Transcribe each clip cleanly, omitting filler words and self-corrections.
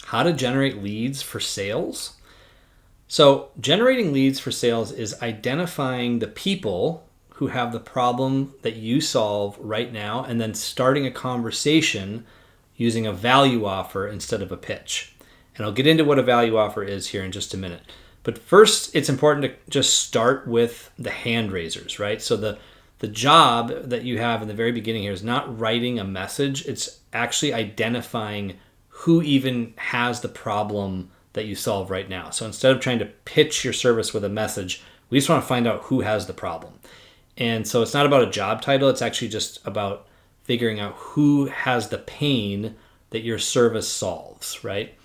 how to generate leads for sales. So generating leads for sales is identifying the people who have the problem that you solve right now and then starting a conversation using a value offer instead of a pitch. And I'll get into what a value offer is here in just a minute. But first, it's important to just start with the hand raisers, right? So the job that you have in the very beginning here is not writing a message. It's actually identifying who even has the problem that you solve right now. So instead of trying to pitch your service with a message, we just want to find out who has the problem. And so it's not about a job title. It's actually just about figuring out who has the pain that your service solves, right?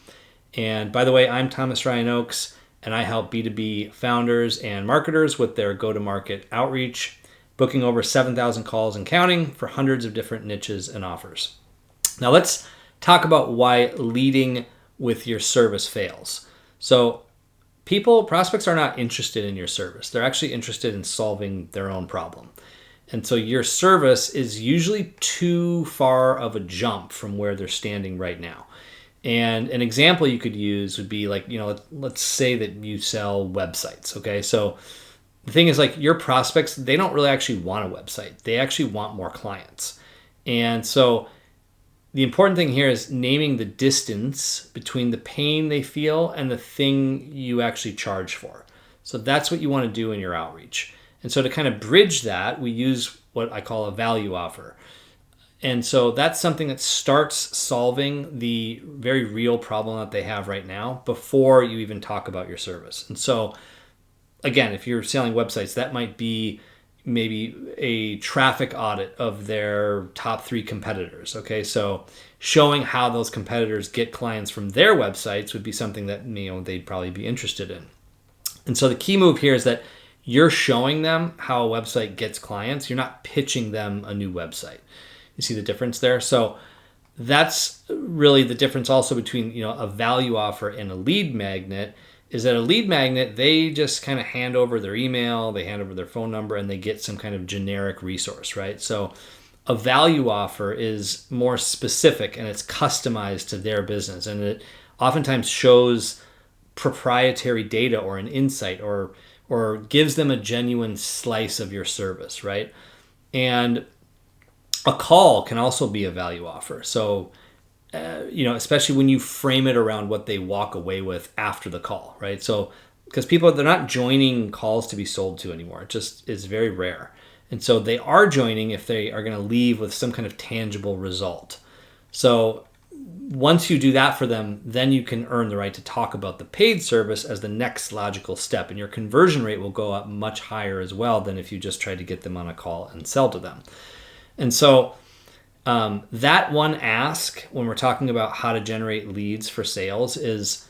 And by the way, I'm Thomas Ryan Oakes, and I help B2B founders and marketers with their go-to-market outreach, booking over 7,000 calls and counting for hundreds of different niches and offers. Now let's talk about why leading with your service fails. So prospects are not interested in your service. They're actually interested in solving their own problem. And so your service is usually too far of a jump from where they're standing right now. And an example you could use would be like, let's say that you sell websites. Okay. So the thing is, like, your prospects, they don't really actually want a website. They actually want more clients. And so the important thing here is naming the distance between the pain they feel and the thing you actually charge for. So that's what you want to do in your outreach. And so to kind of bridge that, we use what I call a value offer. And so that's something that starts solving the very real problem that they have right now before you even talk about your service. And so again, if you're selling websites, that might be maybe a traffic audit of their top 3 competitors. Okay, so showing how those competitors get clients from their websites would be something that they'd probably be interested in. And so the key move here is that you're showing them how a website gets clients. You're not pitching them a new website. You see the difference there? So that's really the difference also between a value offer and a lead magnet. Is that a lead magnet, they just kind of hand over their email, they hand over their phone number, and they get some kind of generic resource, right? So a value offer is more specific and it's customized to their business. And it oftentimes shows proprietary data or an insight or gives them a genuine slice of your service, right? And a call can also be a value offer. So especially when you frame it around what they walk away with after the call, right? So because they're not joining calls to be sold to anymore. It just is very rare. And so they are joining if they are going to leave with some kind of tangible result. So once you do that for them, then you can earn the right to talk about the paid service as the next logical step. And your conversion rate will go up much higher as well than if you just try to get them on a call and sell to them. And so that one ask when we're talking about how to generate leads for sales is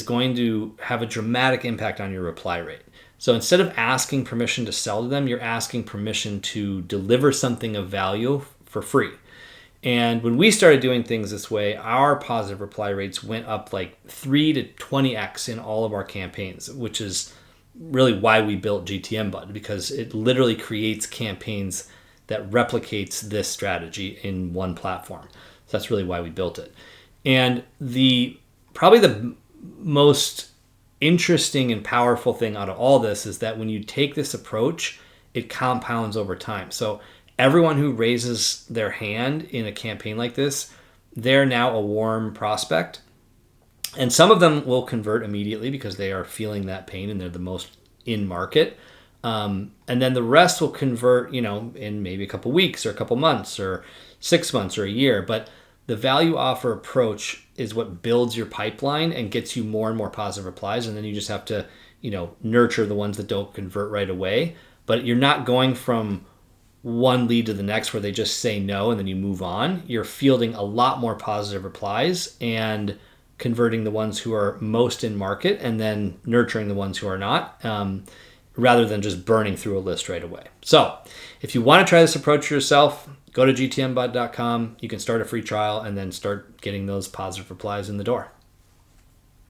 going to have a dramatic impact on your reply rate. So instead of asking permission to sell to them, you're asking permission to deliver something of value for free. And when we started doing things this way, our positive reply rates went up like 3 to 20x in all of our campaigns, which is really why we built GTM Bud, because it literally creates campaigns that replicates this strategy in one platform. So that's really why we built it. And probably the most interesting and powerful thing out of all this is that when you take this approach, it compounds over time. So everyone who raises their hand in a campaign like this, they're now a warm prospect. And some of them will convert immediately because they are feeling that pain and they're the most in market. And then the rest will convert, in maybe a couple weeks or a couple months or 6 months or a year. But the value offer approach is what builds your pipeline and gets you more and more positive replies. And then you just have to, nurture the ones that don't convert right away. But you're not going from one lead to the next where they just say no and then you move on. You're fielding a lot more positive replies and converting the ones who are most in market and then nurturing the ones who are not. Rather than just burning through a list right away. So if you want to try this approach yourself, go to gtmbud.com. You can start a free trial and then start getting those positive replies in the door.